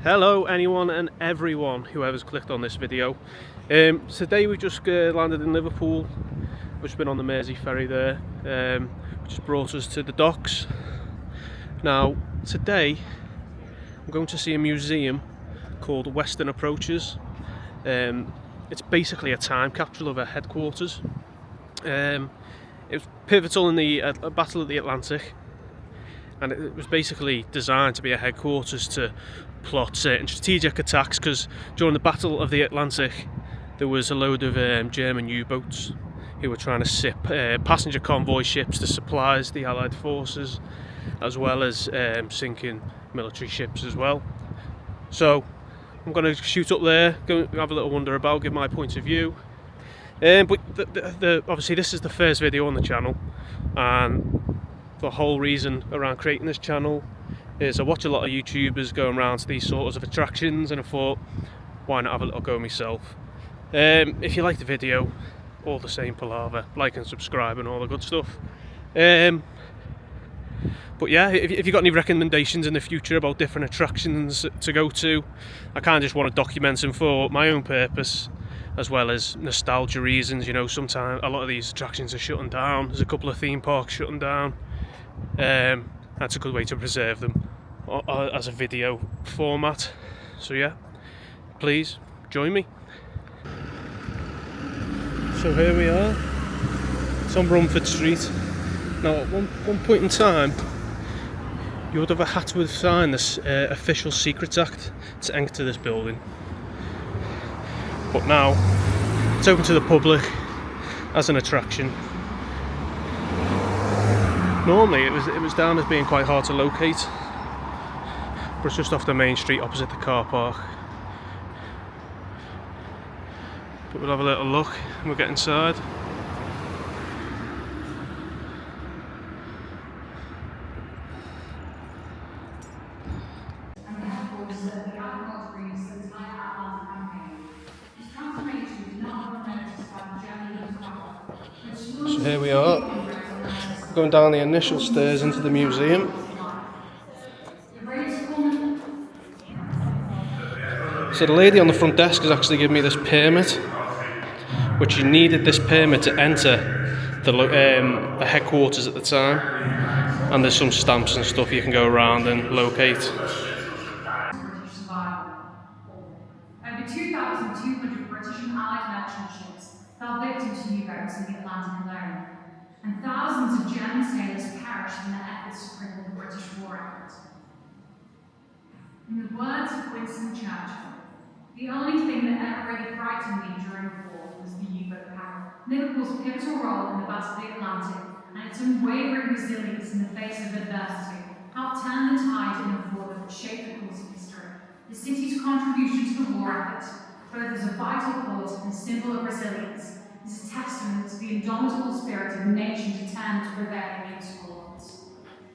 Hello anyone and everyone whoever's clicked on this video. Today we just landed in Liverpool. We've just been on the Mersey ferry there, which has brought us to the docks. Now today I'm going to see a museum called Western Approaches. It's basically a time capsule of a headquarters. It was pivotal in the Battle of the Atlantic, and it was basically designed to be a headquarters to plot certain strategic attacks, because during the Battle of the Atlantic there was a load of German U-boats who were trying to sip passenger convoy ships to supplies the Allied forces, as well as sinking military ships as well. So I'm going to shoot up there, go have a little wander about, give my point of view. But obviously this is the first video on the channel, and the whole reason around creating this channel is I watch a lot of YouTubers going around to these sorts of attractions, and I thought, why not have a little go myself? If you like the video, all the same palaver, like and subscribe and all the good stuff. But yeah, if you've got any recommendations in the future about different attractions to go to, I kind of just want to document them for my own purpose, as well as nostalgia reasons. You know, sometimes a lot of these attractions are shutting down. There's a couple of theme parks shutting down. That's a good way to preserve them as a video format. So yeah, please join me. So here we are. It's on Romford Street. Now at one point in time you would have had to sign this Official Secrets Act to enter this building, but now it's open to the public as an attraction. Normally it was down as being quite hard to locate, but it's just off the main street opposite the car park. But we'll have a little look and we'll get inside. So here we are, going down the initial stairs into the museum. So the lady on the front desk has actually given me this permit, which you needed this permit to enter the headquarters at the time, and there's some stamps and stuff you can go around and locate. British survival. Over 2,200 British and Allied merchant ships fell victim to U-boats in the Atlantic alone, and thousands of German sailors perished in their efforts to cripple the British war effort. In the words of Winston Churchill, "The only thing that ever really frightened me during the war was the U-boat peril." Liverpool's pivotal role in the Battle of the Atlantic and its unwavering resilience in the face of adversity helped turn the tide in a war that would shape the course of history. The city's contribution to the war effort, both as a vital port and symbol of resilience, is a testament to the indomitable spirit of a nation determined to prevail against all odds.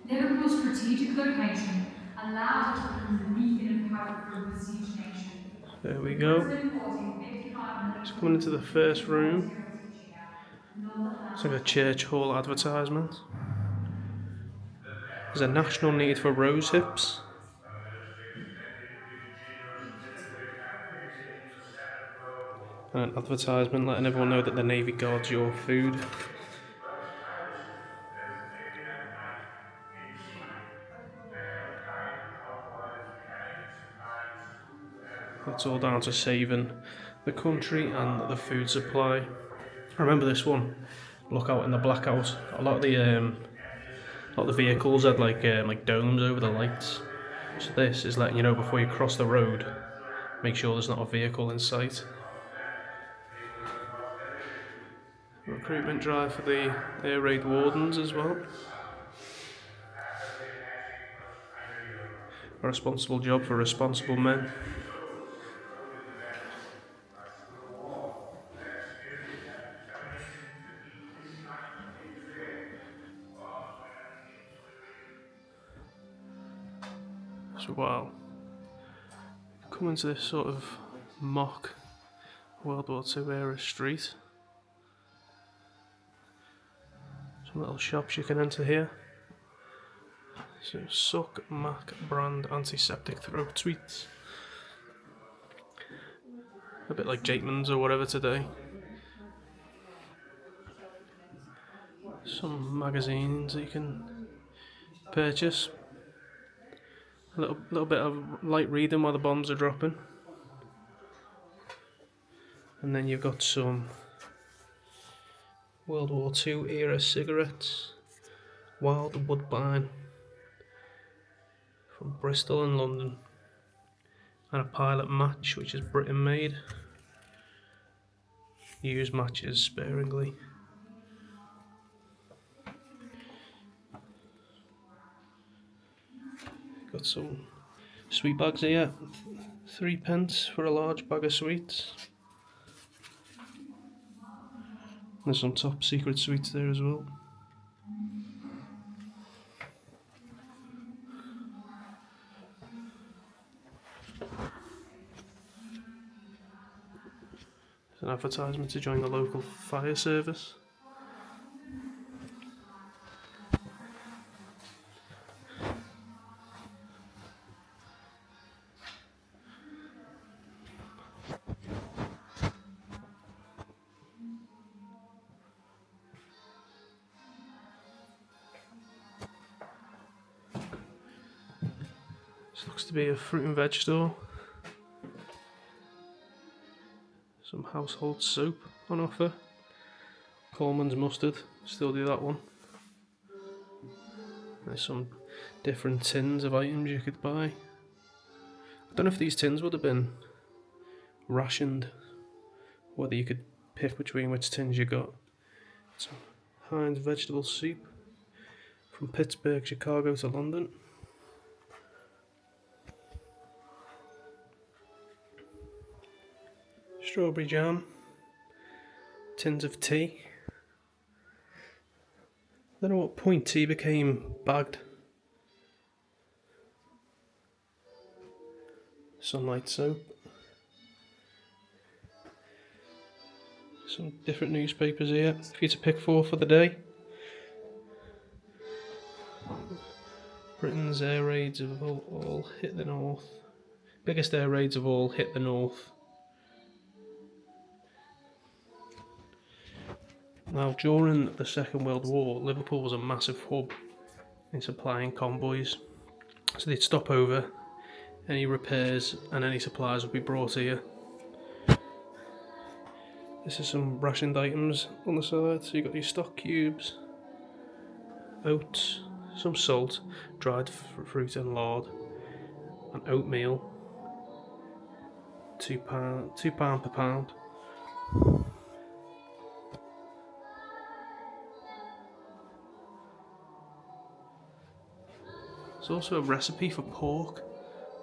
Liverpool's strategic location allowed it to become the beacon of hope for a besieged nation. There we go. Just coming into the first room. It's like a church hall advertisement. There's a national need for rose hips. And an advertisement letting everyone know that the Navy guards your food. It's all down to saving the country and the food supply. I remember this one. Look out in the blackout. A lot of the vehicles had like domes over the lights. So this is letting you know before you cross the road, make sure there's not a vehicle in sight. Recruitment drive for the air raid wardens as well. A responsible job for responsible men. So wow, come into this sort of mock World War II era street. Some little shops you can enter here. So Suck Mac brand antiseptic throat sweets. A bit like Jakeman's or whatever today. Some magazines that you can purchase. A little bit of light reading while the bombs are dropping. And then you've got some World War II era cigarettes. Wild Woodbine from Bristol and London. And a pilot match, which is Britain made. Use matches sparingly. Got some sweet bags here. 3p for a large bag of sweets. There's some top secret sweets there as well. There's an advertisement to join the local fire service. This looks to be a fruit and veg store. Some household soap on offer. Coleman's mustard, still do that one. There's some different tins of items you could buy. I don't know if these tins would have been rationed, whether you could pick between which tins you got. Some Heinz vegetable soup from Pittsburgh, Chicago to London. Strawberry jam, tins of tea. I don't know what point tea became bagged. Sunlight soap. Some different newspapers here for you to pick for the day. Britain's air raids have all hit the north. Biggest air raids of all hit the north. Now, during the Second World War, Liverpool was a massive hub in supplying convoys. So they'd stop over, any repairs and any supplies would be brought here. This is some rationed items on the side. So you've got your stock cubes, oats, some salt, dried fruit and lard, and oatmeal. £2 per pound. There's also a recipe for pork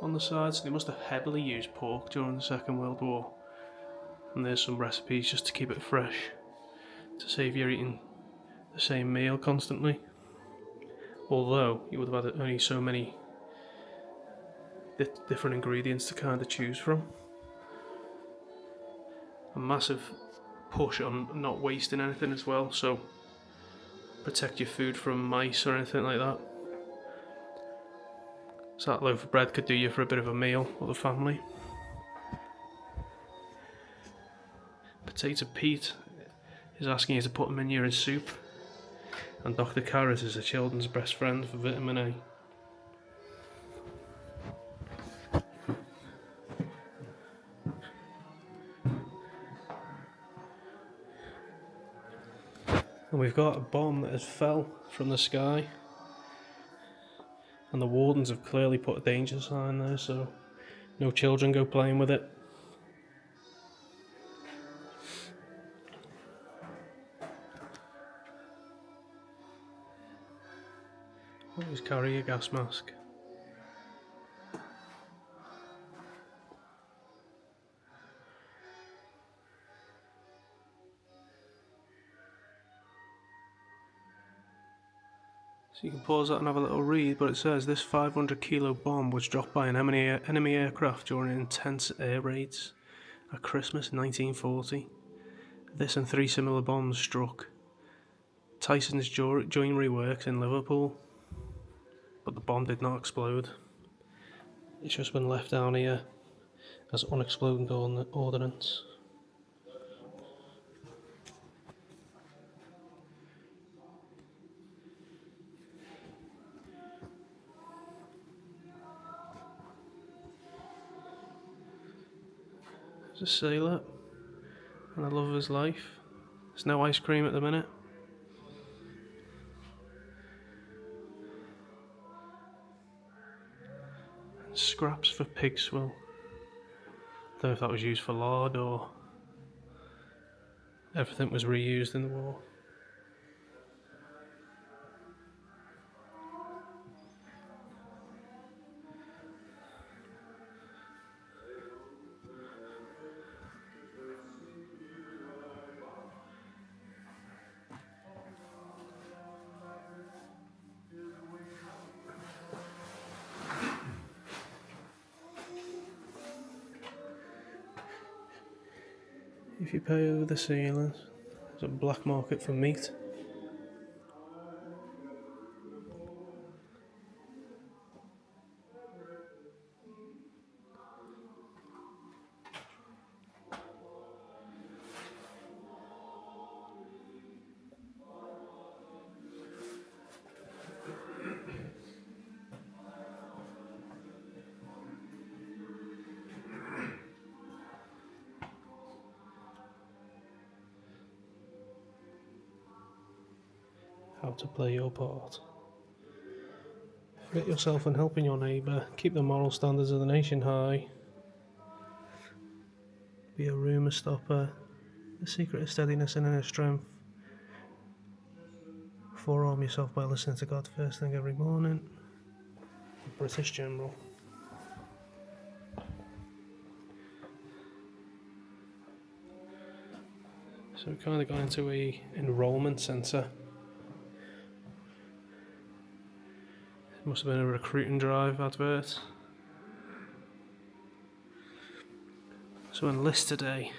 on the side, so they must have heavily used pork during the Second World War. And there's some recipes just to keep it fresh, to save you eating the same meal constantly. Although you would have had only so many different ingredients to kind of choose from. A massive push on not wasting anything as well, so protect your food from mice or anything like that. So that loaf of bread could do you for a bit of a meal or the family. Potato Pete is asking you to put them in your soup. And Dr. Carrot is the children's best friend for vitamin A. And we've got a bomb that has fell from the sky. And the wardens have clearly put a danger sign there, so no children go playing with it. Always carry a gas mask. So you can pause that and have a little read, but it says this 500 kilo bomb was dropped by an enemy aircraft during intense air raids at Christmas 1940. This and 3 similar bombs struck Tyson's joinery works in Liverpool, but the bomb did not explode. It's just been left down here as unexploded ordnance. There's a sailor and the love of his life. There's no ice cream at the minute. And scraps for pig swill. Don't know if that was used for lard or everything was reused in the war. If you pay over the ceiling, there's a black market for meat. How to play your part. Forget yourself and helping your neighbour. Keep the moral standards of the nation high. Be a rumour stopper. The secret of steadiness and inner strength. Forearm yourself by listening to God first thing every morning. A British general. So we kind of got into a enrolment centre. It must have been a recruiting drive advert. So enlist today.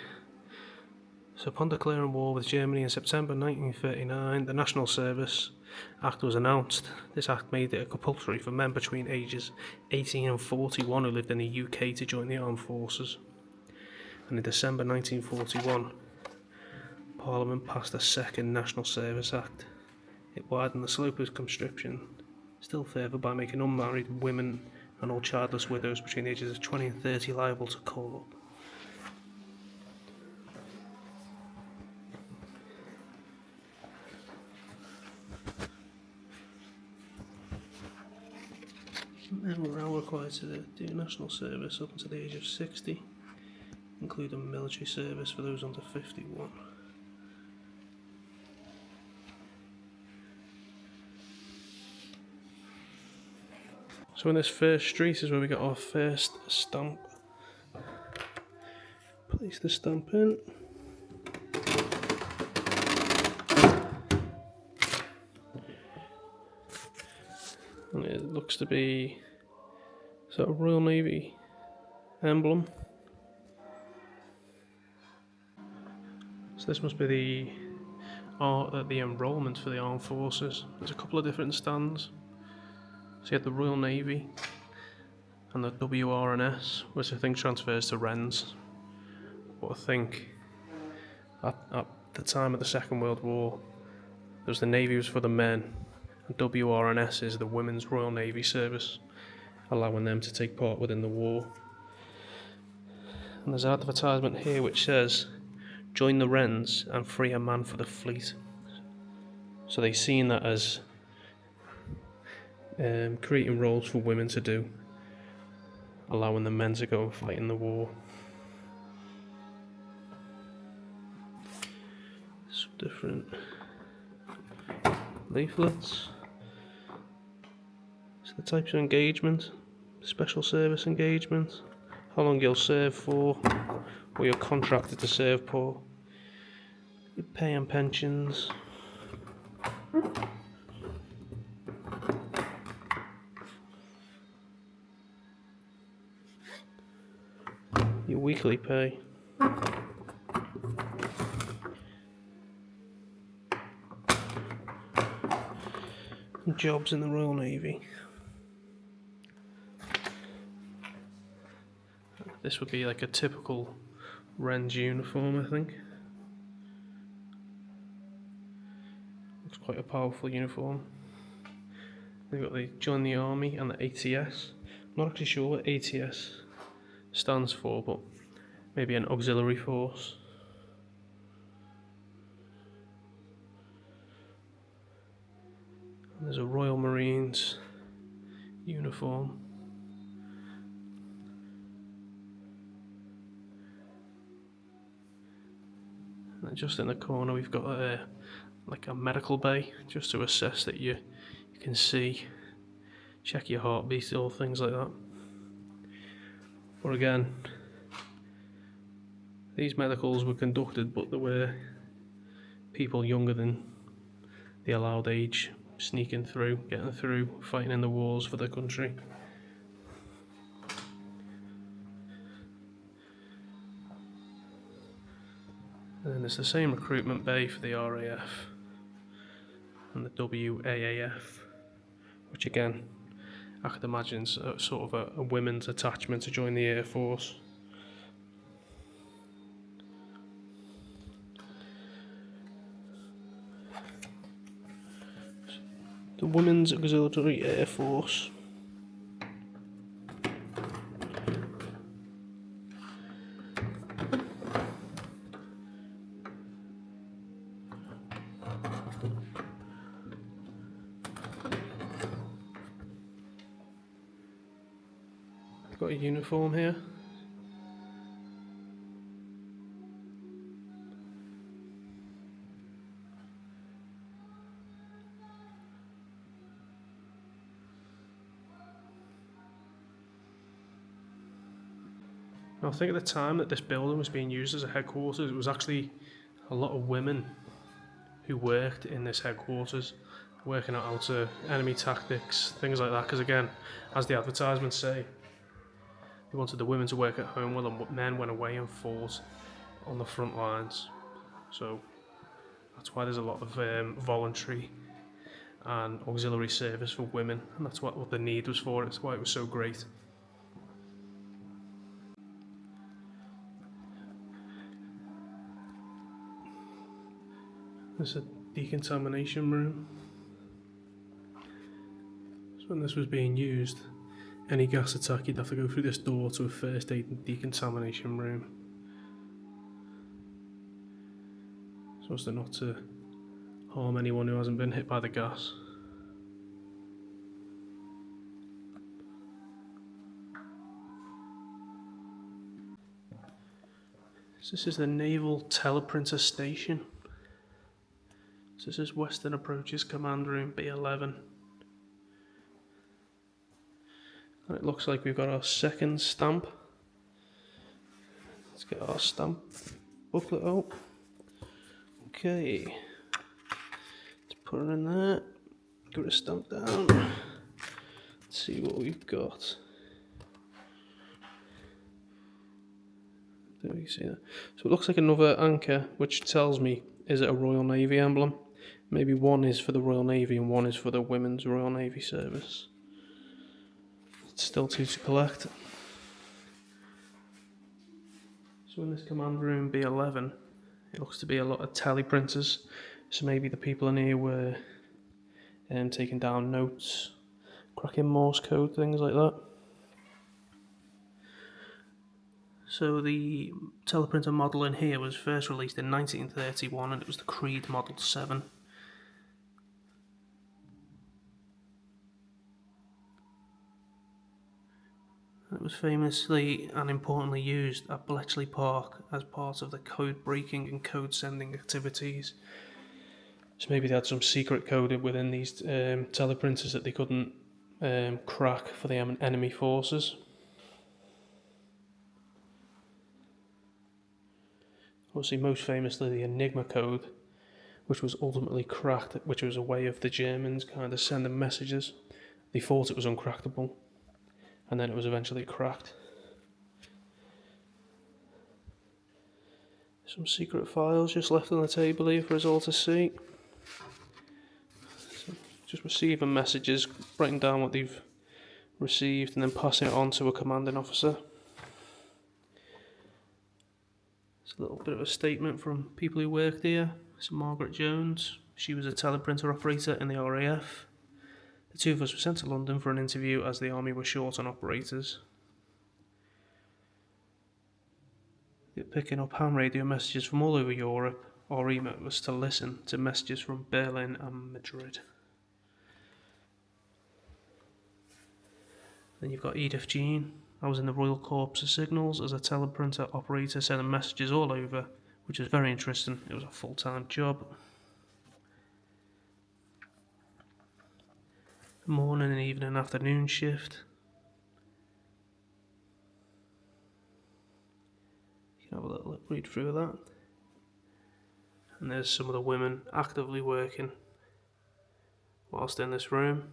So upon declaring war with Germany in September 1939, the National Service Act was announced. This act made it compulsory for men between ages 18 and 41 who lived in the UK to join the armed forces. And in December 1941, Parliament passed the second National Service Act. It widened the scope of conscription still further by making unmarried women and all childless widows between the ages of 20 and 30 liable to call up. Men were now required to do national service up until the age of 60, including military service for those under 51. So in this first street is where we got our first stamp. Place the stamp in. And it looks to be sort of Royal Navy emblem. So this must be the enrolment for the armed forces. There's a couple of different stands. So you had the Royal Navy and the WRNS, which I think transfers to Wrens. But I think at the time of the Second World War, the Navy was for the men, and WRNS is the Women's Royal Navy Service, allowing them to take part within the war. And there's an advertisement here which says, "Join the Wrens and free a man for the fleet." So they've seen that as creating roles for women to do, allowing the men to go and fight in the war. Some different leaflets. So the types of engagement: special service engagement, how long you'll serve for, or you're contracted to serve for, your pay and pensions, your weekly pay, and jobs in the Royal Navy. This would be like a typical Wren's uniform, I think. Looks quite a powerful uniform. They've got the join the army and the ATS. I'm not actually sure what ATS stands for, but maybe an auxiliary force. And there's a Royal Marines uniform. And just in the corner we've got like a medical bay, just to assess that you can see, check your heartbeat, or things like that. But again, these medicals were conducted, but there were people younger than the allowed age sneaking through, getting through, fighting in the wars for their country. And then there's the same recruitment bay for the RAF and the WAAF, which again, I could imagine is sort of a women's attachment to join the Air Force. The Women's Auxiliary Air Force. Got a uniform here. Now, I think at the time that this building was being used as a headquarters, it was actually a lot of women who worked in this headquarters, working out how to enemy tactics, things like that. Because again, as the advertisements say, they wanted the women to work at home while the men went away and fought on the front lines. So that's why there's a lot of voluntary and auxiliary service for women, and that's what the need was for. It's why it was so great. There's a decontamination room. So when this was being used, any gas attack, you'd have to go through this door to a first aid and decontamination room, so as not to harm anyone who hasn't been hit by the gas. So this is the Naval Teleprinter Station. So this is Western Approaches Command Room B11. And it looks like we've got our second stamp. Let's get our stamp booklet out. Okay. Let's put it in there. Give it a stamp down. Let's see what we've got. There you see that. So it looks like another anchor, which tells me, is it a Royal Navy emblem? Maybe one is for the Royal Navy and one is for the Women's Royal Navy Service. It's still two to collect. So in this command room B11, it looks to be a lot of teleprinters. So maybe the people in here were taking down notes, cracking Morse code, things like that. So the teleprinter model in here was first released in 1931, and it was the Creed Model 7. It was famously and importantly used at Bletchley Park as part of the code breaking and code sending activities. So maybe they had some secret code within these teleprinters that they couldn't crack for the enemy forces. Obviously, most famously, the Enigma code, which was ultimately cracked, which was a way of the Germans kind of sending messages. They thought it was uncrackable, and then it was eventually cracked. Some secret files just left on the table here for us all to see. So just receiving messages, writing down what they've received, and then passing it on to a commanding officer. It's a little bit of a statement from people who worked here. So Margaret Jones, she was a teleprinter operator in the RAF. The two of us were sent to London for an interview as the army were short on operators. Picking up ham radio messages from all over Europe. Our remit was to listen to messages from Berlin and Madrid. Then you've got Edith Jean. I was in the Royal Corps of Signals as a teleprinter operator, sending messages all over, which was very interesting. It was a full-time job. Morning and evening and afternoon shift. You can have a little read through of that. And there's some of the women actively working whilst in this room.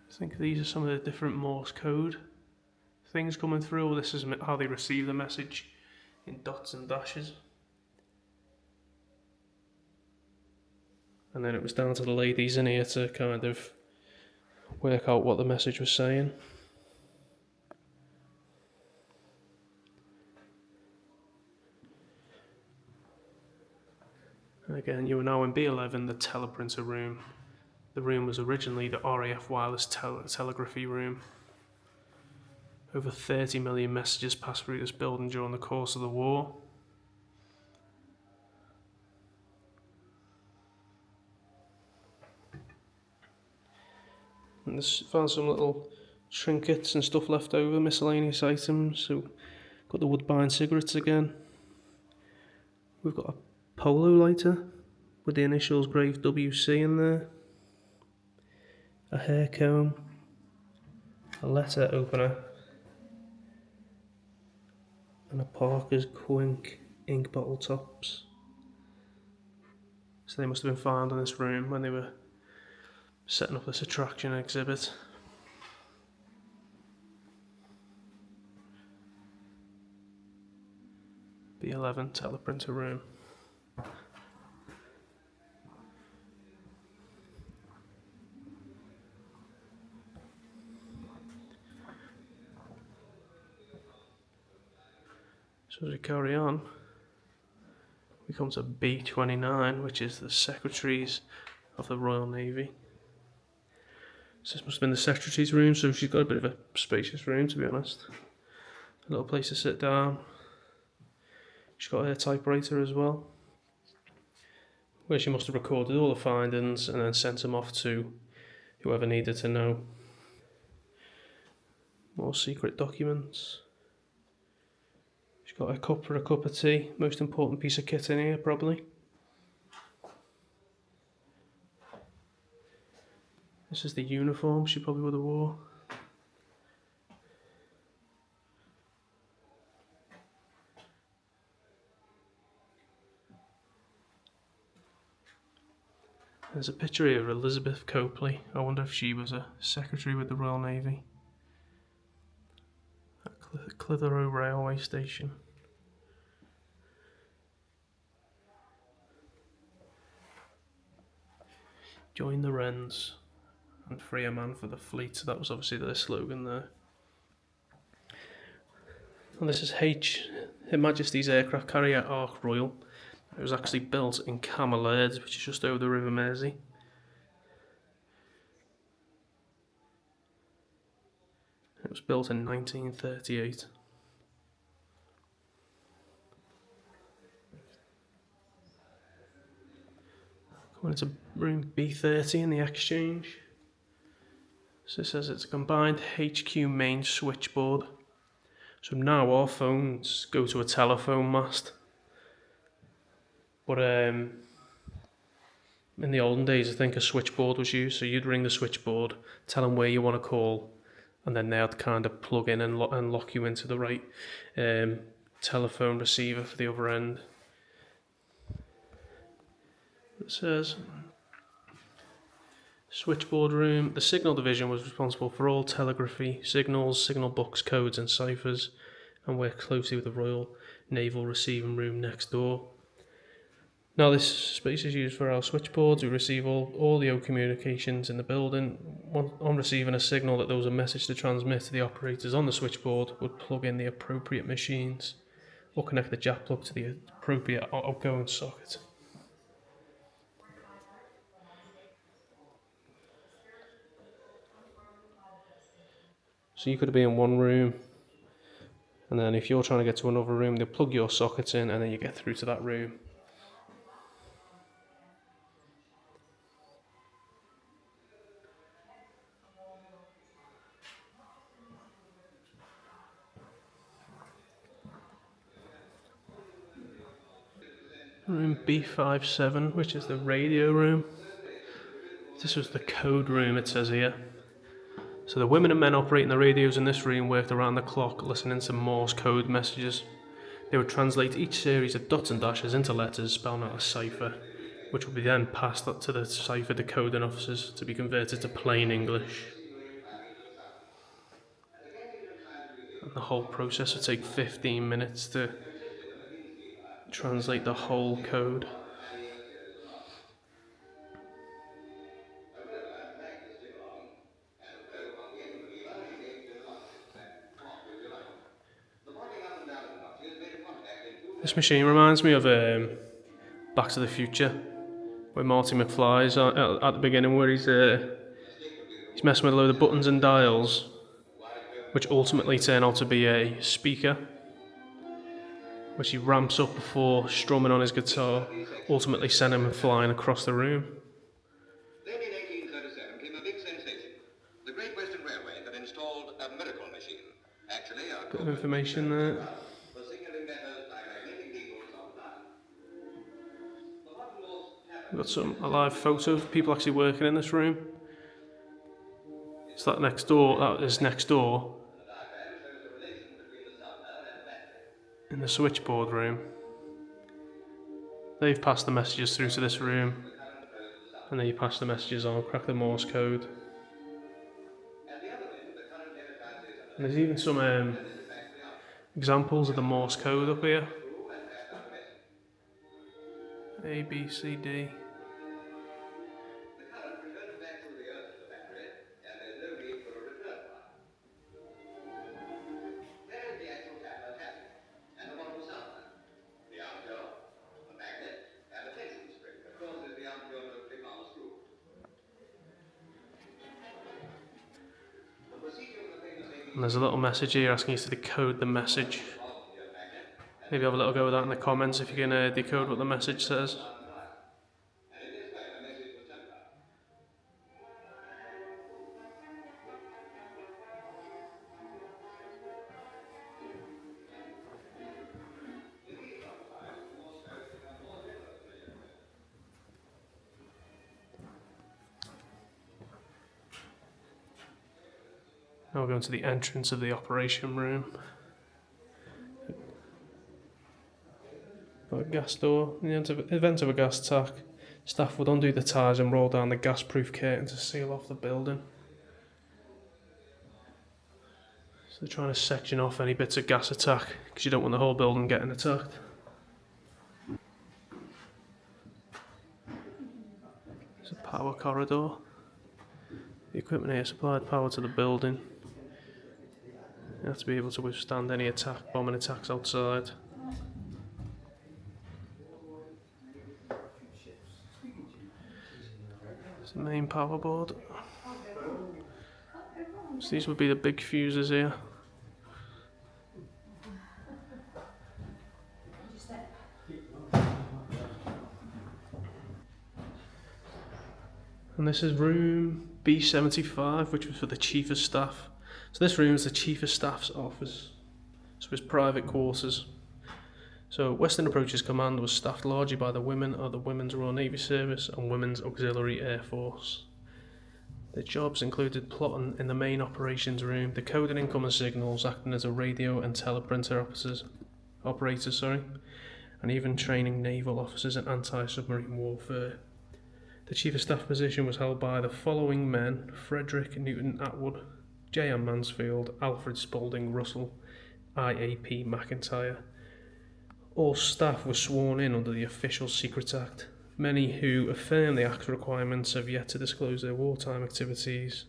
I think these are some of the different Morse code things coming through. This is how they receive the message in dots and dashes. And then it was down to the ladies in here to kind of work out what the message was saying. And again, you are now in B11, the teleprinter room. The room was originally the RAF wireless telegraphy room. Over 30 million messages passed through this building during the course of the war. And this found some little trinkets and stuff left over, miscellaneous items. So, got the Woodbine cigarettes again. We've got a polo lighter with the initials graved WC in there. A hair comb. A letter opener. And a Parker's Quink ink bottle tops. So they must have been found in this room when they were setting up this attraction exhibit. B11 teleprinter room. So as we carry on, we come to B29, which is the Secretaries of the Royal Navy. So this must have been the Secretary's room, so she's got a bit of a spacious room, to be honest. A little place to sit down. She's got her typewriter as well, where she must have recorded all the findings and then sent them off to whoever needed to know. More secret documents. She's got a cup for a cup of tea. Most important piece of kit in here, probably. This is the uniform she probably would have wore. There's a picture here of Elizabeth Copley. I wonder if she was a secretary with the Royal Navy. At Clitheroe Railway Station. Join the Wrens and free a man for the fleet. So that was obviously their slogan there. And this is Her Majesty's aircraft carrier Ark Royal. It was actually built in Camberlades, which is just over the River Mersey. It was built in 1938. Coming into room B30 in the exchange. So it says it's a combined HQ main switchboard. So now our phones go to a telephone mast. But in the olden days, I think a switchboard was used. So you'd ring the switchboard, tell them where you want to call, and then they'd kind of plug in and lock you into the right telephone receiver for the other end. It says, switchboard room. The signal division was responsible for all telegraphy, signals, signal books, codes and ciphers, and worked closely with the Royal naval receiving room next door. Now this space is used for our switchboards. We receive all audio communications in the building. On receiving a signal that there was a message to transmit to the operators on the switchboard, would plug in the appropriate machines or connect the jack plug to the appropriate outgoing socket. So you could be in one room, and then if you're trying to get to another room, they'll plug your sockets in and then you get through to that room. Room B57, which is the radio room. This was the code room, it says here. So the women and men operating the radios in this room worked around the clock listening to Morse code messages. They would translate each series of dots and dashes into letters, spelling out a cipher, which would be then passed to the cipher decoding officers to be converted to plain English. And the whole process would take 15 minutes to translate the whole code. This machine reminds me of Back to the Future, where Marty McFly's at the beginning, where he's messing with a load of buttons and dials, which ultimately turn out to be a speaker, which he ramps up before strumming on his guitar, ultimately sending him flying across the room. Then in 1837 came a big sensation. The Great Western Railway had installed a miracle machine. Actually, a Bit of information there. for signaling letters by magnetic needles on time. We've got a live photo of people actually working in this room. So that is next door in the switchboard room. They've passed the messages through to this room, and then you pass the messages on, crack the Morse code. And there's even some examples of the Morse code up here. A, B, C, D. And there's a little message here asking you to decode the message. Maybe have a little go with that in the comments if you can decode what the message says. Now we're going to the entrance of the operation room. Got a gas door. In the event of a gas attack, staff would undo the ties and roll down the gas-proof curtain to seal off the building. So they're trying to section off any bits of gas attack because you don't want the whole building getting attacked. There's a power corridor. The equipment here supplied power to the building. You have to be able to withstand any bombing attacks outside. It's the main power board. So these would be the big fuses here. And this is room B75, which was for the Chief of Staff. So this room is the Chief of Staff's office. So his private quarters. So Western Approaches Command was staffed largely by the women of the Women's Royal Navy Service and Women's Auxiliary Air Force. Their jobs included plotting in the main operations room, decoding incoming signals, acting as a radio and teleprinter operators, and even training naval officers in anti-submarine warfare. The Chief of Staff position was held by the following men: Frederick Newton Atwood, J.M. Mansfield, Alfred Spaulding Russell, I.A.P. McIntyre, All staff were sworn in under the Official Secrets Act. Many who affirm the Act's requirements have yet to disclose their wartime activities.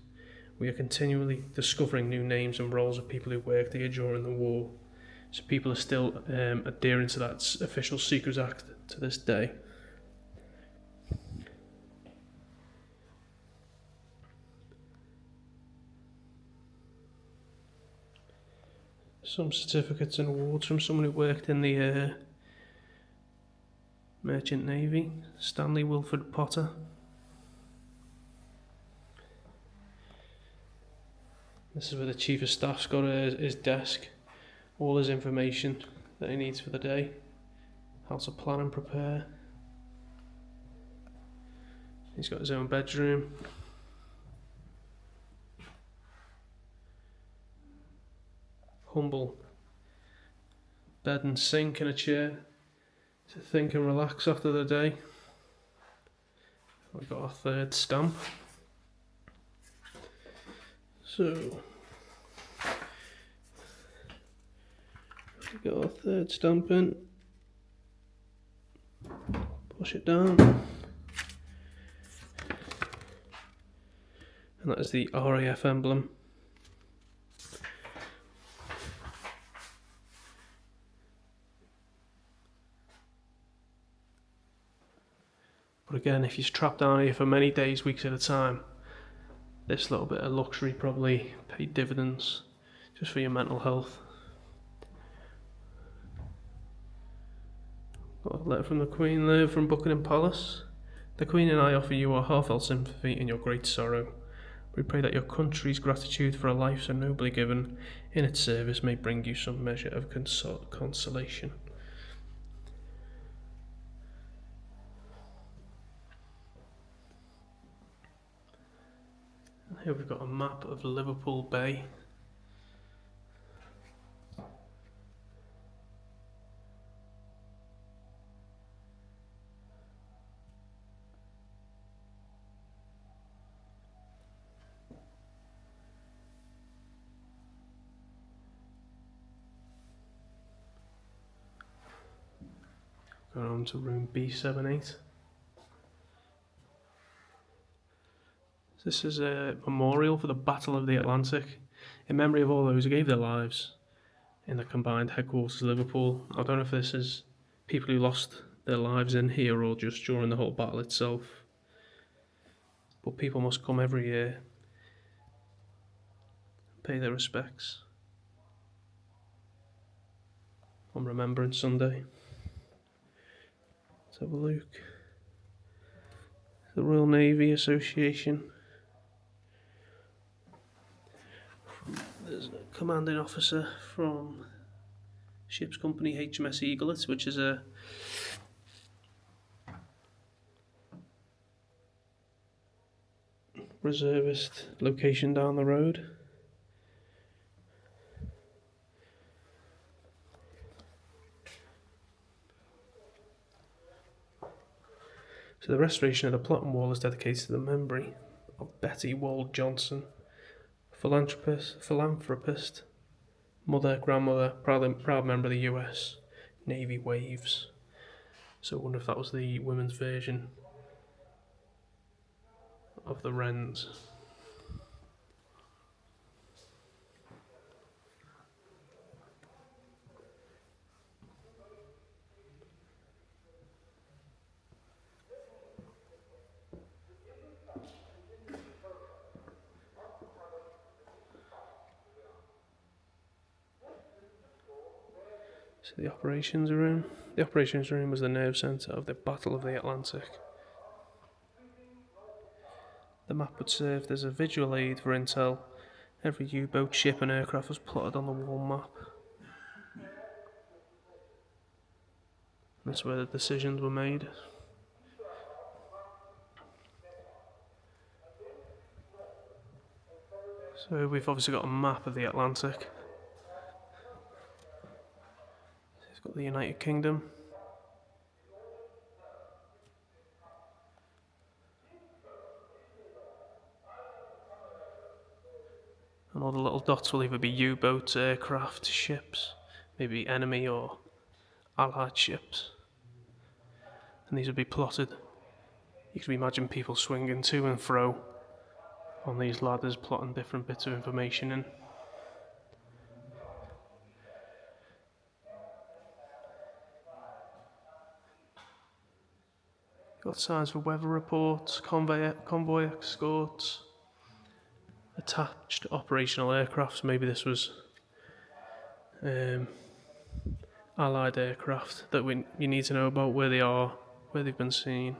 We are continually discovering new names and roles of people who worked here during the war. So people are still adhering to that Official Secrets Act to this day. Some certificates and awards from someone who worked in the Merchant Navy. Stanley Wilford Potter. This is where the Chief of Staff's got his desk, all his information that he needs for the day, how to plan and prepare. He's got his own bedroom. Humble bed and sink and a chair to think and relax after the day. We've got our third stamp. So we've got our third stamp in. Push it down. And that is the RAF emblem. But again, if you're trapped down here for many days, weeks at a time, this little bit of luxury probably paid dividends just for your mental health. Got a letter from the Queen there from Buckingham Palace. The Queen and I offer you our heartfelt sympathy in your great sorrow. We pray that your country's gratitude for a life so nobly given in its service may bring you some measure of consolation. Here we've got a map of Liverpool Bay. Going on to room B78. This is a memorial for the Battle of the Atlantic, in memory of all those who gave their lives in the combined headquarters of Liverpool. I don't know if this is people who lost their lives in here or just during the whole battle itself. But people must come every year and pay their respects on Remembrance Sunday. Let's have a look. The Royal Navy Association. There's a commanding officer from ship's company HMS Eaglet, which is a reservist location down the road. So the restoration of the Plotton Wall is dedicated to the memory of Betty Wald Johnson, philanthropist, mother, grandmother, proud member of the US Navy Waves. So I wonder if that was the women's version of the Wrens. So the operations room. The operations room was the nerve centre of the Battle of the Atlantic. The map would serve as a visual aid for intel. Every U-boat, ship and aircraft was plotted on the wall map. That's where the decisions were made. So we've obviously got a map of the Atlantic. It's got the United Kingdom. And all the little dots will either be U-boats, aircraft, ships, maybe enemy or Allied ships. And these would be plotted. You can imagine people swinging to and fro on these ladders, plotting different bits of information in. Got signs for weather reports, convoy escorts, attached operational aircraft. Maybe this was Allied aircraft that you need to know about, where they are, where they've been seen.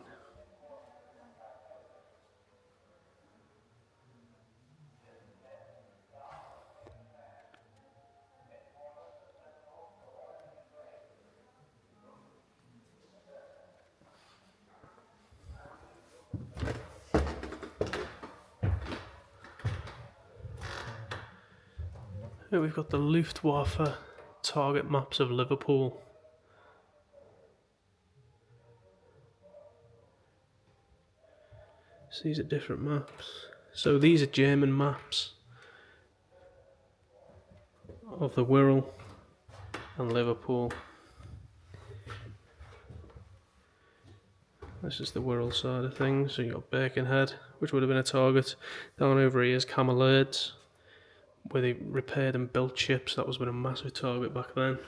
Here we've got the Luftwaffe target maps of Liverpool. So these are different maps. So these are German maps of the Wirral and Liverpool. This is the Wirral side of things. So you got Birkenhead, which would have been a target. Down over here is Cameleerds, where they repaired and built ships. That was been a massive target back then.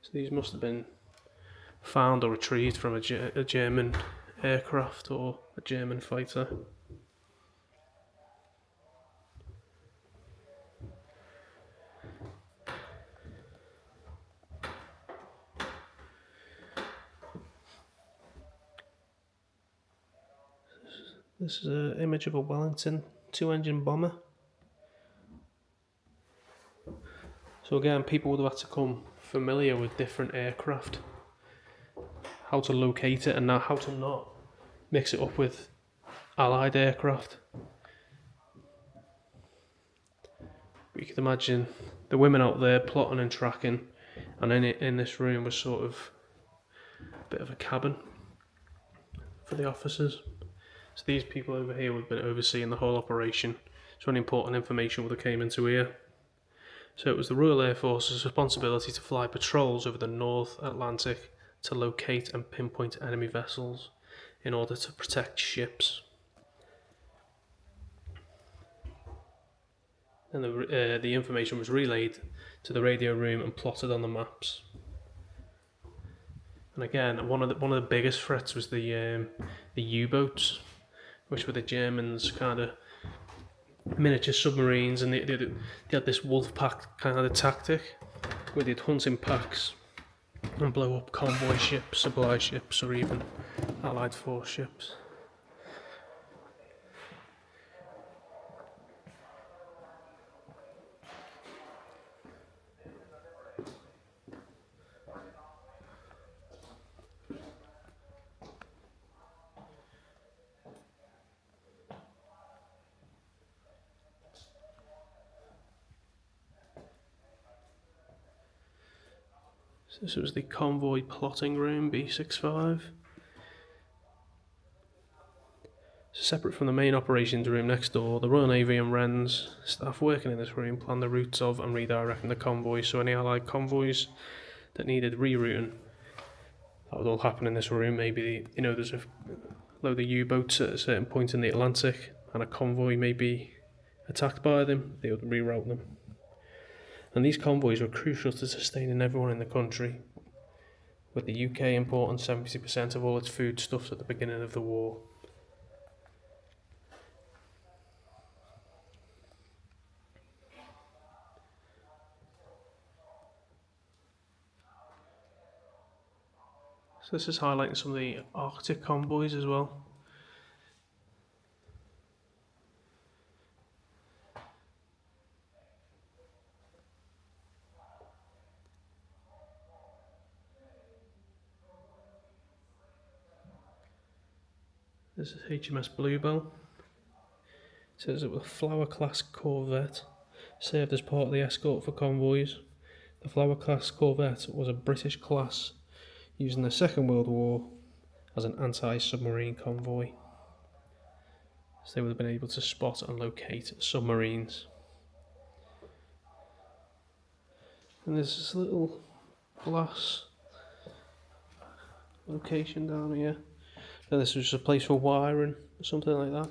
So these must have been found or retrieved from a German aircraft or a German fighter. This is an image of a Wellington 2-engine bomber. So again, people would have had to become familiar with different aircraft, how to locate it and how to not mix it up with Allied aircraft. But you can imagine the women out there plotting and tracking, and in this room was sort of a bit of a cabin for the officers. So these people over here would have been overseeing the whole operation. So any important information would have came into here. So it was the Royal Air Force's responsibility to fly patrols over the North Atlantic to locate and pinpoint enemy vessels in order to protect ships. And the information was relayed to the radio room and plotted on the maps. And again, one of the biggest threats was the U-boats, which were the Germans' kind of miniature submarines, and they had this wolf pack kind of tactic where they'd hunt in packs and blow up convoy ships, supply ships, or even Allied force ships. So this was the convoy plotting room, B65. Separate from the main operations room next door, the Royal Navy and Wren's staff working in this room planned the routes of and redirecting the convoys. So any Allied convoys that needed rerouting, that would all happen in this room. Maybe there's a load of U-boats at a certain point in the Atlantic, and a convoy may be attacked by them. They would reroute them. And these convoys were crucial to sustaining everyone in the country, with the UK importing 70% of all its foodstuffs at the beginning of the war. So this is highlighting some of the Arctic convoys as well. This is HMS Bluebell. It says it was a Flower-class corvette, served as part of the escort for convoys. The Flower-class corvette was a British class used in the Second World War as an anti-submarine convoy. So they would have been able to spot and locate submarines. And there's this little glass location down here. And this was just a place for wiring or something like that.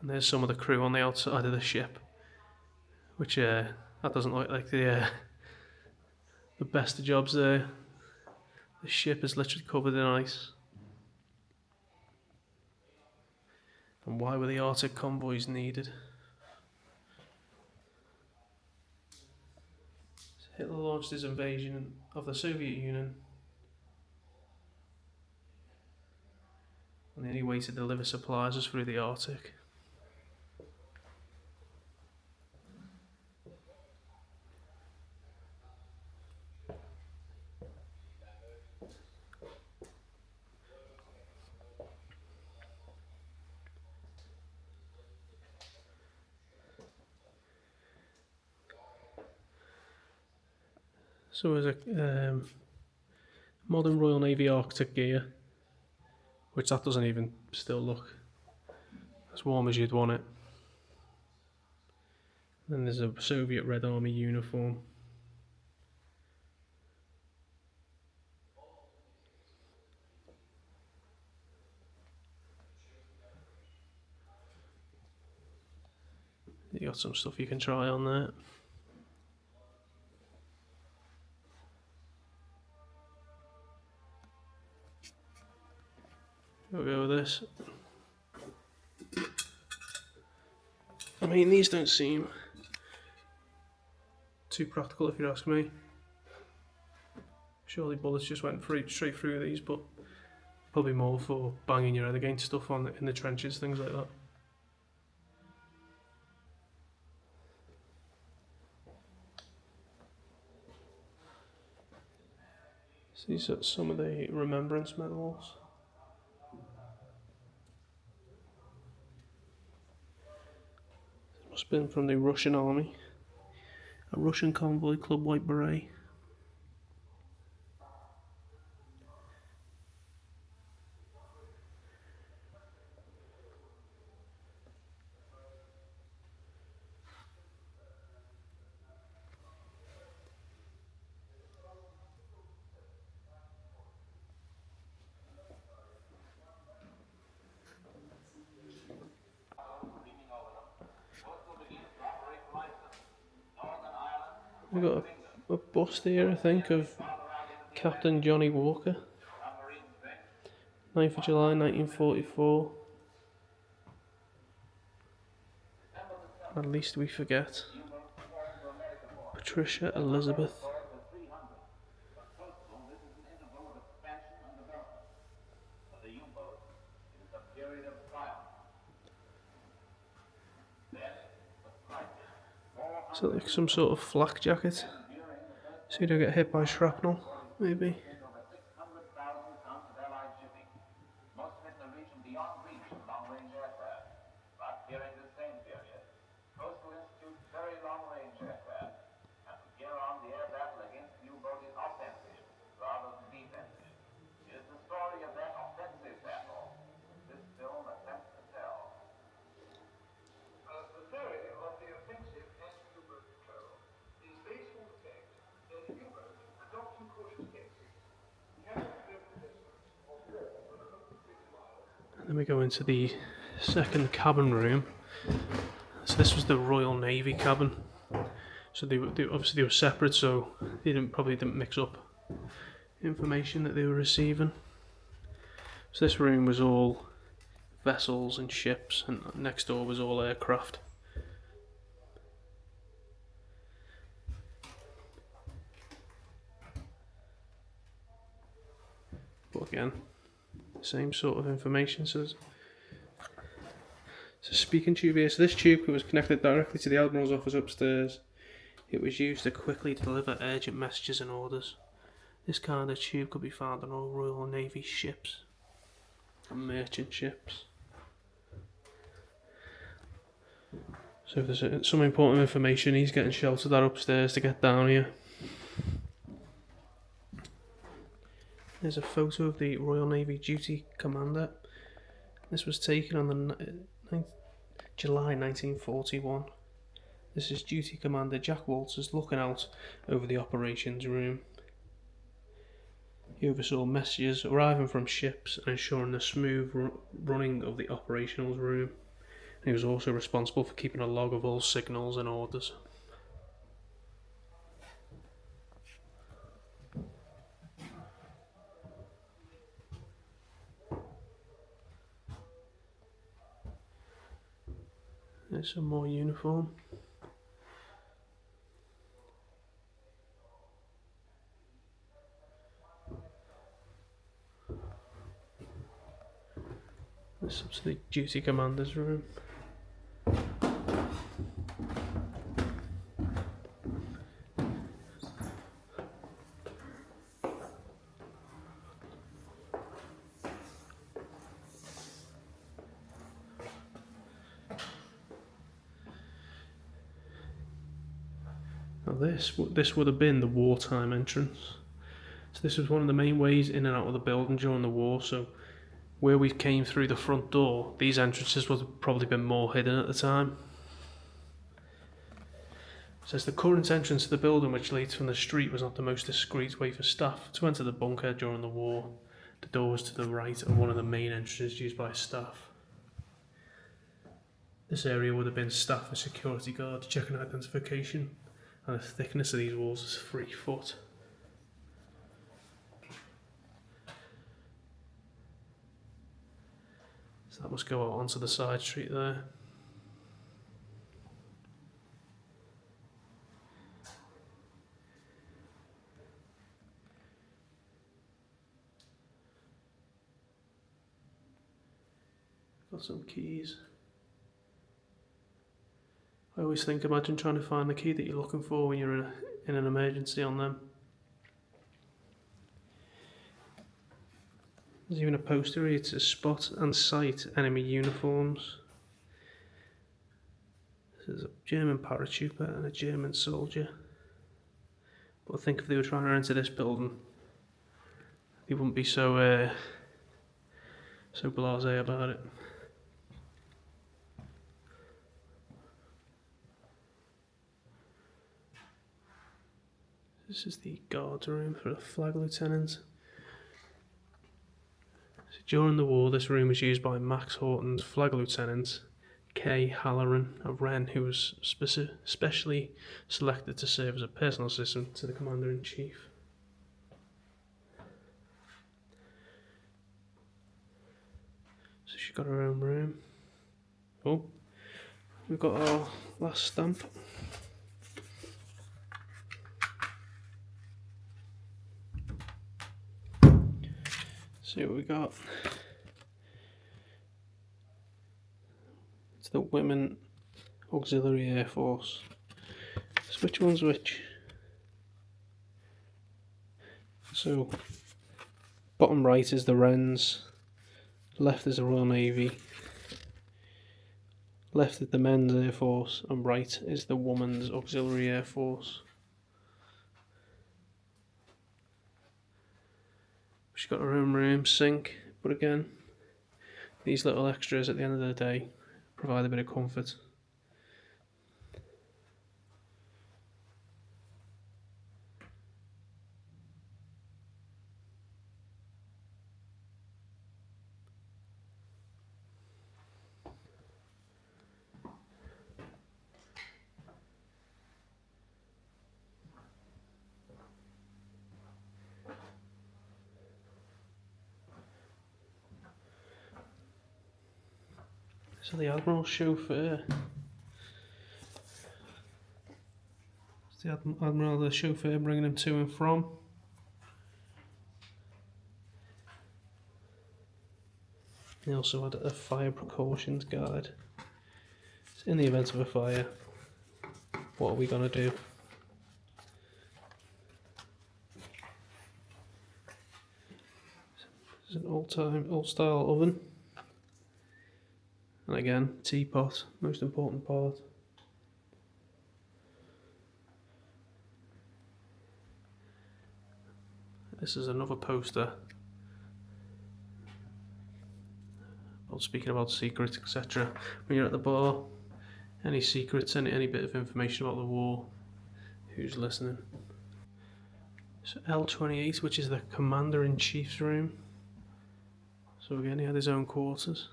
And there's some of the crew on the outside of the ship, which that doesn't look like the best of jobs there. The ship is literally covered in ice. And why were the Arctic convoys needed? Hitler launched his invasion of the Soviet Union, and the only way to deliver supplies was through the Arctic. So there's a modern Royal Navy Arctic gear, which that doesn't even still look as warm as you'd want it. Then there's a Soviet Red Army uniform. You got some stuff you can try on there. We'll go with this. I mean, these don't seem too practical if you ask me. Surely bullets just went straight through these, but probably more for banging your head against stuff in the trenches, things like that. So these are some of the remembrance medals. Must have been from the Russian army. A Russian convoy, Club White Beret. We've got a bust here, I think, of Captain Johnny Walker. 9th of July 1944. At least we forget. Patricia Elizabeth. So like some sort of flak jacket, so you don't get hit by shrapnel, maybe. Then we go into the second cabin room. So this was the Royal Navy cabin. So they obviously they were separate, so they probably didn't mix up information that they were receiving. So this room was all vessels and ships, and next door was all aircraft. But again, same sort of information. So there's a speaking tube here. So this tube was connected directly to the Admiral's office upstairs. It was used to quickly deliver urgent messages and orders. This kind of tube could be found on all Royal Navy ships and merchant ships. So if there's some important information, he's getting sheltered that upstairs to get down here. There's a photo of the Royal Navy Duty Commander. This was taken on the July 1941. This is Duty Commander Jack Walters looking out over the operations room. He oversaw messages arriving from ships and ensuring the smooth running of the operational room. And he was also responsible for keeping a log of all signals and orders. There's some more uniform. This is the Duty Commander's room. Now this would have been the wartime entrance. So this was one of the main ways in and out of the building during the war. So where we came through the front door, these entrances would have probably been more hidden at the time. It says the current entrance to the building, which leads from the street, was not the most discreet way for staff to enter the bunker during the war. The doors to the right are one of the main entrances used by staff. This area would have been staff and security guards checking identification, and the thickness of these walls is 3 foot. So that must go out onto the side street there. Got some keys. I always think, imagine trying to find the key that you're looking for when you're in an emergency on them. There's even a poster here to spot and sight enemy uniforms. This is a German paratrooper and a German soldier. But I think if they were trying to enter this building, they wouldn't be so blasé about it. This is the guard room for the flag lieutenant. So during the war, this room was used by Max Horton's flag lieutenant, Kay Halloran of Wren, who was specially selected to serve as a personal assistant to the Commander-in-Chief. So she's got her own room. Oh, we've got our last stamp. See what we got. It's the Women Auxiliary Air Force. So which one's which? So bottom right is the Wrens, left is the Royal Navy, left is the Men's Air Force, and right is the Women's Auxiliary Air Force. She's got her own room, sink, but again, these little extras at the end of the day provide a bit of comfort. So the Admiral's chauffeur. It's the Admiral, the chauffeur, bringing him to and from. He also had a fire precautions guide. So in the event of a fire, what are we going to do? This is an old style oven. And again, teapot, most important part. A This is another poster about speaking about secrets, etc. When you're at the bar, any secrets, any bit of information about the war, who's listening? So L28, which is the Commander-in-Chief's room. So again, he had his own quarters,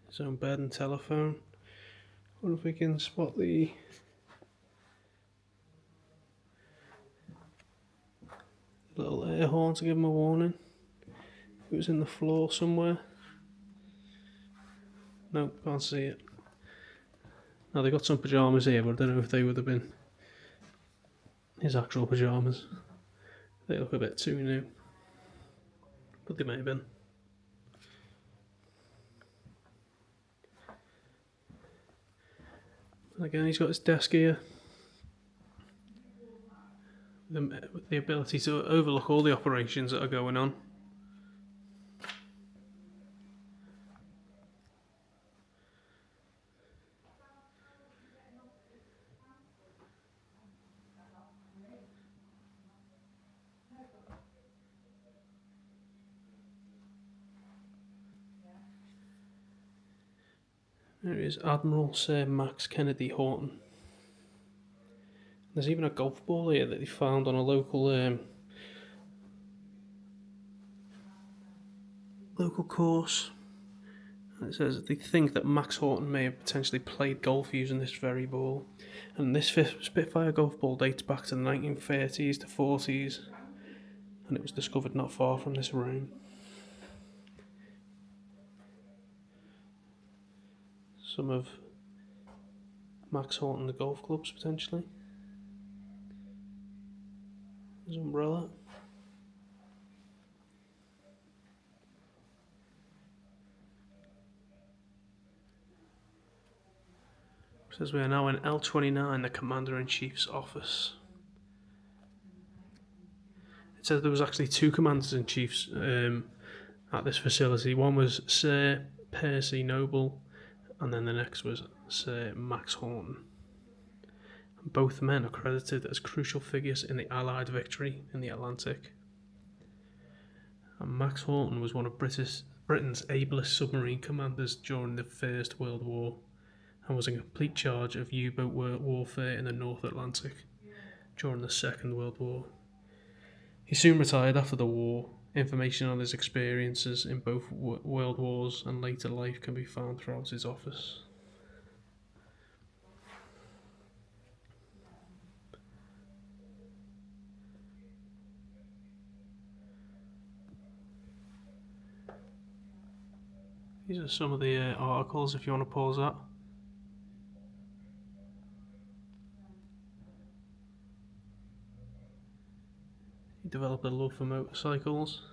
his own bed and telephone. I wonder if we can spot the little air horn to give him a warning. It was in the floor somewhere. No, can't see it. Now they got some pyjamas here, but I don't know if they would have been his actual pyjamas. They look a bit too new, but they may have been. And again, he's got his desk here. With the ability to overlook all the operations that are going on. There is Admiral Sir Max Kennedy Horton. There's even a golf ball here that they found on a local course. And it says that they think that Max Horton may have potentially played golf using this very ball. And this Spitfire golf ball dates back to the 1930s to 40s, and it was discovered not far from this room. Some of Max Horton's golf clubs, potentially. His umbrella. It says we are now in L29, the Commander-in-Chief's office. It says there was actually two Commanders-in-Chiefs at this facility. One was Sir Percy Noble, and then the next was Sir Max Horton. Both men are credited as crucial figures in the Allied victory in the Atlantic. And Max Horton was one of Britain's ablest submarine commanders during the First World War, and was in complete charge of U-boat warfare in the North Atlantic during the Second World War. He soon retired after the war. Information on his experiences in both world wars and later life can be found throughout his office. These are some of the articles if you want to pause that. He developed a love for motorcycles.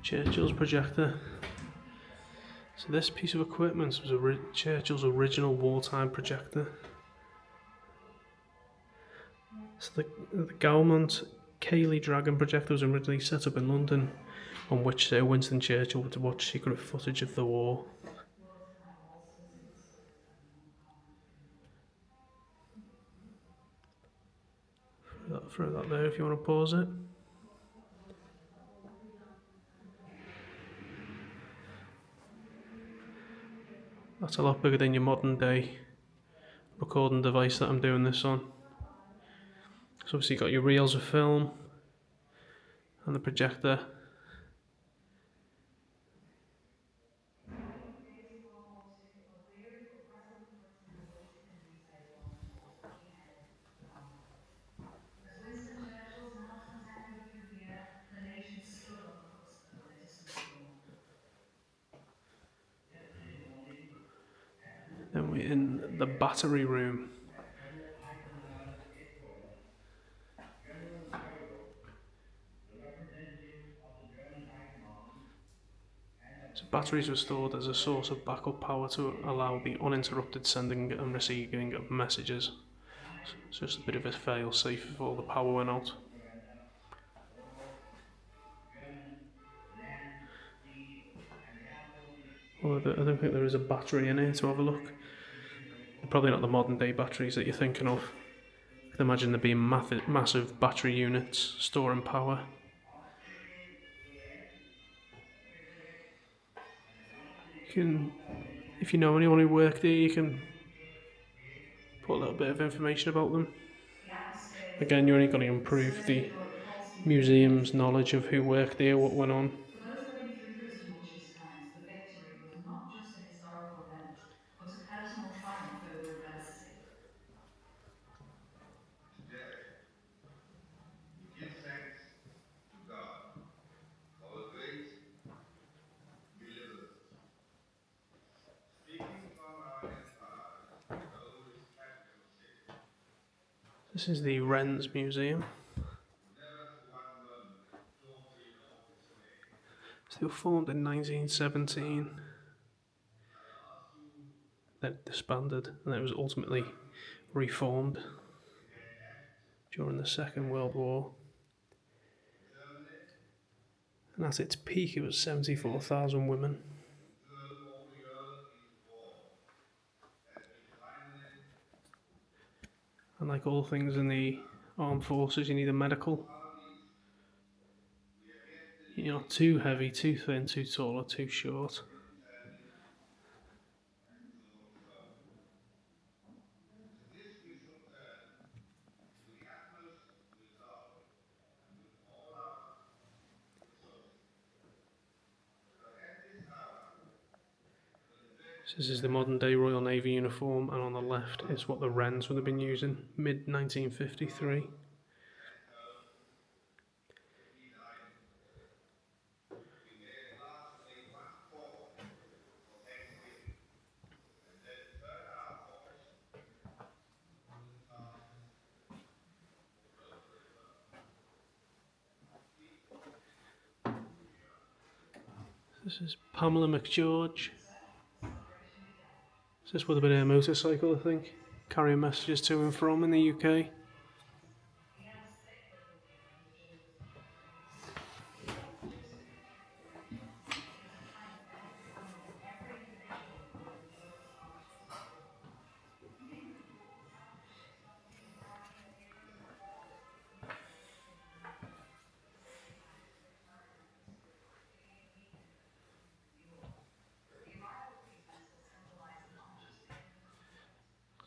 Churchill's projector. So this piece of equipment was Churchill's original wartime projector. So the Gaumont Cayley Dragon projector was originally set up in London, on which Sir Winston Churchill would watch secret footage of the war. Throw that there if you want to pause it. That's a lot bigger than your modern day recording device that I'm doing this on. So obviously you've got your reels of film and the projector. As Winston Churchill's announcement echoed through the air, the nation stood on the cusp of a decisive war. in the battery room. So batteries were stored as a source of backup power to allow the uninterrupted sending and receiving of messages. It's just a bit of a fail-safe if all the power went out. Well, I don't think there is a battery in here to have a look. Probably not the modern day batteries that you're thinking of. I can imagine there being massive battery units storing power. You can, if you know anyone who worked there, you can put a little bit of information about them. Again, you're only going to improve the museum's knowledge of who worked there, what went on. For those going through those tumultuous times, the victory was not just a historical event, but a personal triumph over adversity. Today, we give thanks to God, our great deliverer. Speaking from our empire, though his capital city, This is the Wren's Museum. never for one moment daunted or dismayed. So they were formed in 1917, then disbanded, and then it was ultimately reformed during the Second World War. And at its peak, it was 74,000 women. And like all things in the armed forces, you need a medical. You're not too heavy, too thin, too tall, or too short. This is the modern day Royal Navy uniform, and on the left is what the Wrens would have been using, mid 1953. This is Pamela McGeorge. This would have been a motorcycle, I think, carrying messages to and from in the UK.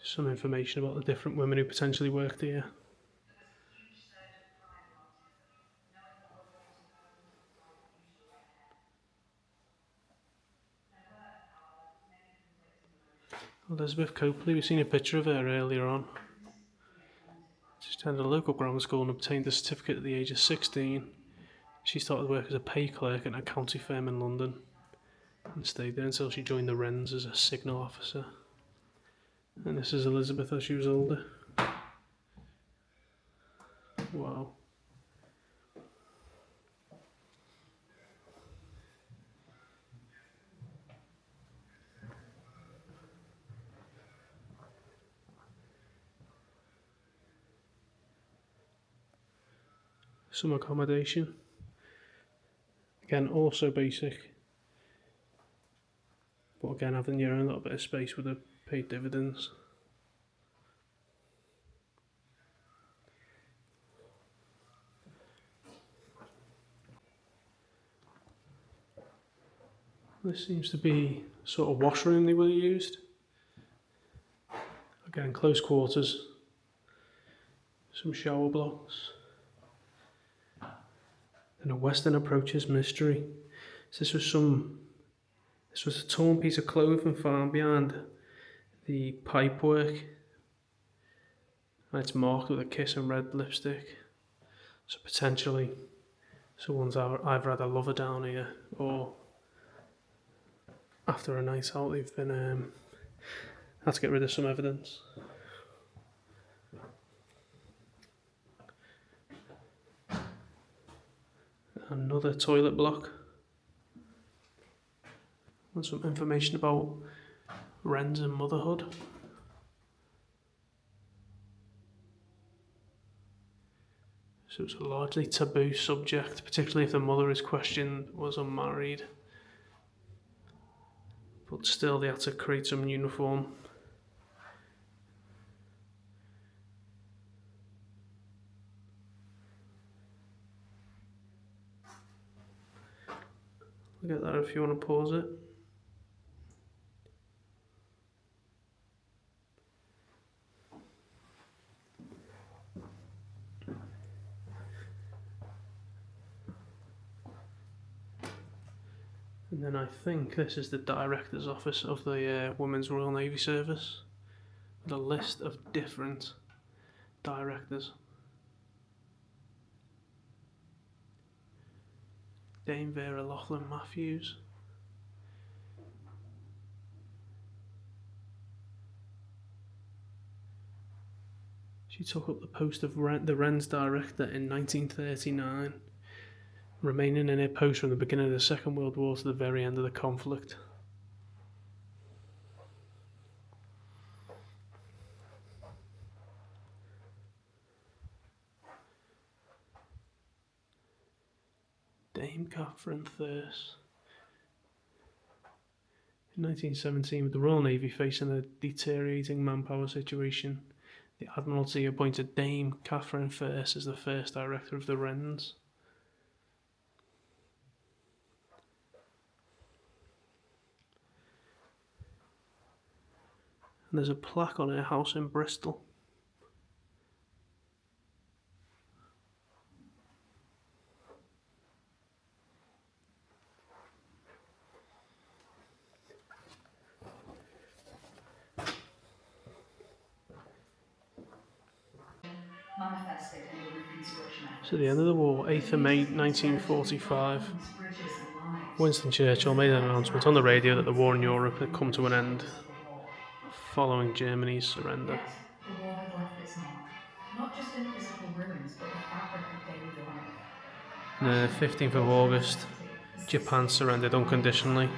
Some information about the different women who potentially worked here. Elizabeth Copley, we've seen a picture of her earlier on. She attended a local grammar school and obtained a certificate at the age of 16. She started work as a pay clerk at an accounting firm in London and stayed there until she joined the Wrens as a signal officer. And this is Elizabeth as she was older. Wow. Some accommodation. Again, also basic. But again, having your own little bit of space would have paid dividends. This seems to be sort of washroom they would have used. Again, close quarters. Some shower blocks. And a Western Approaches mystery. So this was a torn piece of clothing found behind the pipework. And it's marked with a kiss and red lipstick. So potentially someone's either had a lover down here, or after a night out they've been Had to get rid of some evidence. Another toilet block. And some information about wrens and motherhood. So it's a largely taboo subject, particularly if the mother is questioned was unmarried. But still they had to create some uniform. Look at that if you want to pause it. And then I think this is the director's office of the Women's Royal Navy Service, with a list of different directors. Dame Vera Loughlin Matthews. She took up the post of the Wren's director in 1939, remaining in her post from the beginning of the Second World War to the very end of the conflict. Dame Catherine Thurse. In 1917, with the Royal Navy facing a deteriorating manpower situation, the Admiralty appointed Dame Catherine Thurse as the first director of the Wrens. And there's a plaque on her house in Bristol. Manifested in the reconstruction efforts. So the end of the war, 8th of May 1945. Winston Churchill made an announcement on the radio that the war in Europe had come to an end following Germany's surrender. Yet, the war had left its mark, not just in physical ruins, but the fabric of daily life. On the 15th of August, Japan surrendered unconditionally,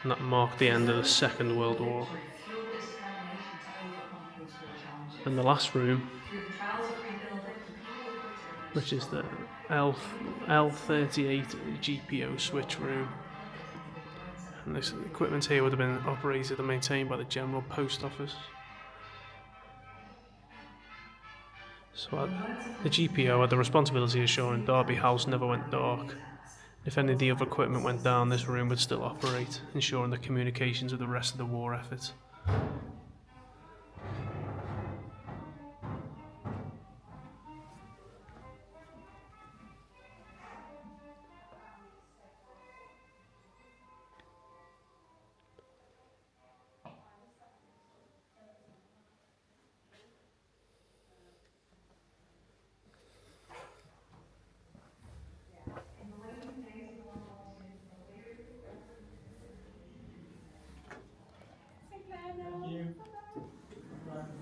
and that marked the end of the Second World War. And the last room, which is the L38 GPO switch room. And this equipment here would have been operated and maintained by the General Post Office. So the GPO had the responsibility of ensuring Derby House never went dark. If any of the other equipment went down, this room would still operate, ensuring the communications with the rest of the war effort.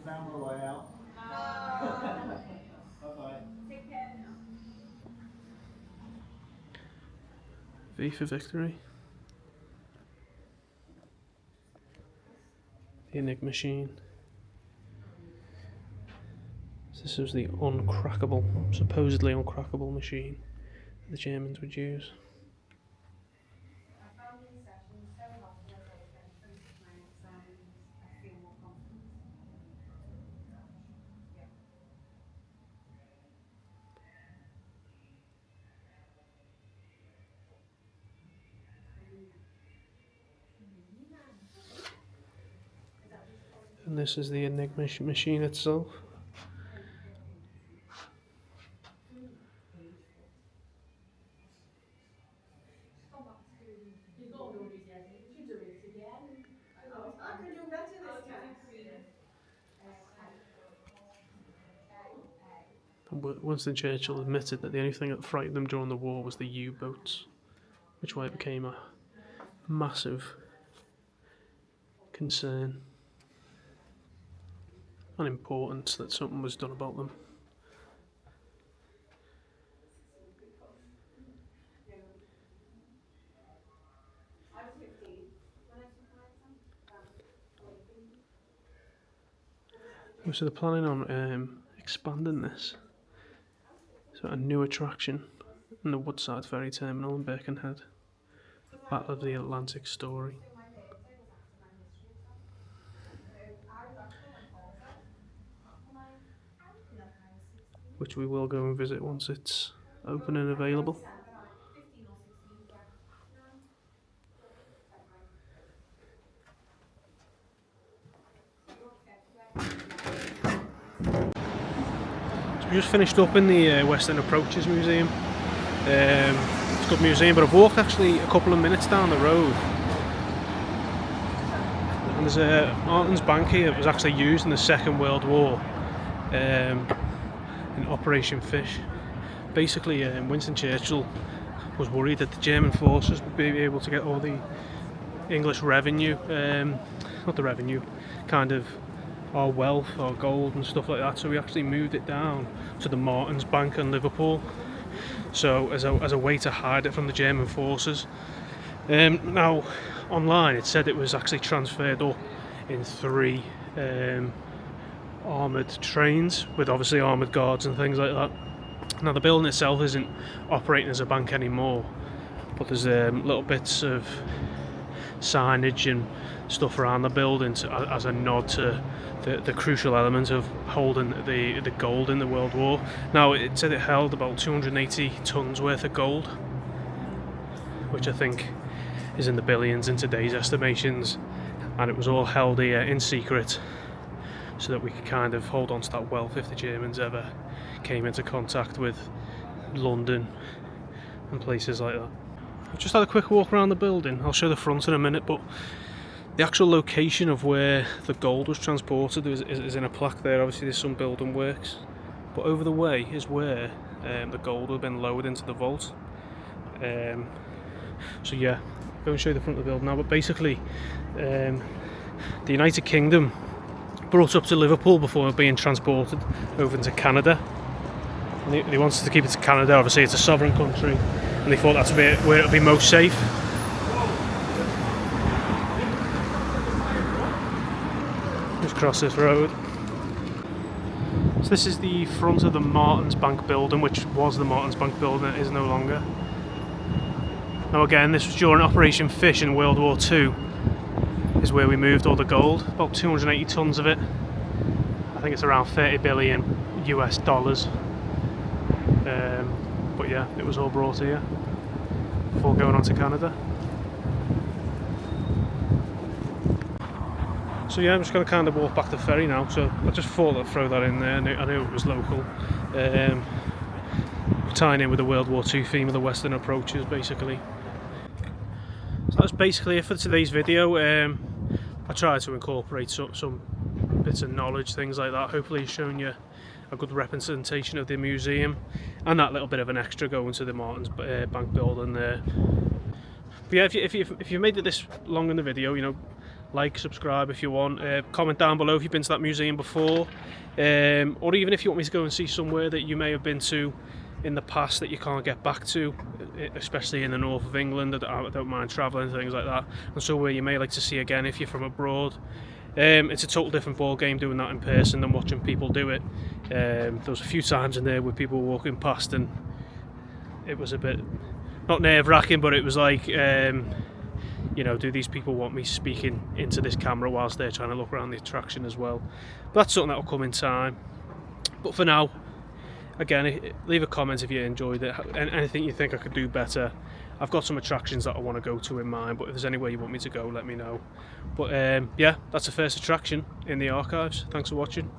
Found my way out. Bye-bye. Take care now. V for victory. The Enigma machine. So this was the supposedly uncrackable machine that the Germans would use. I found these sessions so helpful as I was getting closer to my exams. I feel more confident. Yeah. And this is the Enigma machine itself. I can do better this time. And Winston Churchill admitted that the only thing that frightened them during the war was the U-boats, which why it became a massive concern. and important that something was done about them. So they're planning on expanding this. So a new attraction in the Woodside Ferry Terminal in Birkenhead. Battle of the Atlantic story. Which we will go and visit once it's open and available. So we just finished up in the Western Approaches Museum. It's a good museum, but I've walked actually a couple of minutes down the road. And there's a Martin's Bank here that was actually used in the Second World War in Operation Fish. Basically, Winston Churchill was worried that the German forces would be able to get all the English revenue, not the revenue, kind of our wealth, our gold and stuff like that. So we actually moved it down to the Martin's Bank in Liverpool. So as a way to hide it from the German forces. Now, online it said it was actually transferred up in 3 armoured trains with obviously armoured guards and things like that. Now the building itself isn't operating as a bank anymore, but there's little bits of signage and stuff around the building as a nod to the crucial element of holding the gold in the World War. Now it said it held about 280 tons worth of gold, which I think is in the billions in today's estimations, and it was all held here in secret so that we could kind of hold on to that wealth if the Germans ever came into contact with London and places like that. I've just had a quick walk around the building. I'll show the front in a minute, but the actual location of where the gold was transported is in a plaque there. Obviously there's some building works, but over the way is where the gold would have been lowered into the vault. So yeah, go and show you the front of the building now. But basically the United Kingdom brought up to Liverpool before being transported over into Canada. And they wanted to keep it to Canada. Obviously it's a sovereign country, and they thought that's where it would be most safe. Just cross this road. So this is the front of the Martin's Bank building, which was the Martin's Bank building. It is no longer. Now again, this was during Operation Fish in World War II. Is where we moved all the gold, about 280 tons of it. I think it's around 30 billion US dollars. But yeah, it was all brought here before going on to Canada. So yeah, I'm just going to kind of walk back the ferry now, so I just thought I'd throw that in there. I knew it was local. Tying in with the World War II theme of the Western Approaches, basically. So that's basically it for today's video. I tried to incorporate some bits of knowledge, things like that. Hopefully it's shown you a good representation of the museum, and that little bit of an extra going to the Martin's Bank building there. But yeah, if you made it this long in the video, you know, like, subscribe if you want, comment down below if you've been to that museum before, or even if you want me to go and see somewhere that you may have been to in the past that you can't get back to, especially in the north of England. I don't mind travelling, things like that, and so where you may like to see again if you're from abroad. It's a total different ball game doing that in person than watching people do it. There was a few times in there where people were walking past and it was a bit, not nerve-wracking, but it was like, you know, do these people want me speaking into this camera whilst they're trying to look around the attraction as well? But that's something that will come in time. But for now, again, leave a comment if you enjoyed it, and anything you think I could do better. I've got some attractions that I want to go to in mind, but if there's anywhere you want me to go, let me know. But yeah, that's the first attraction in the archives. Thanks for watching.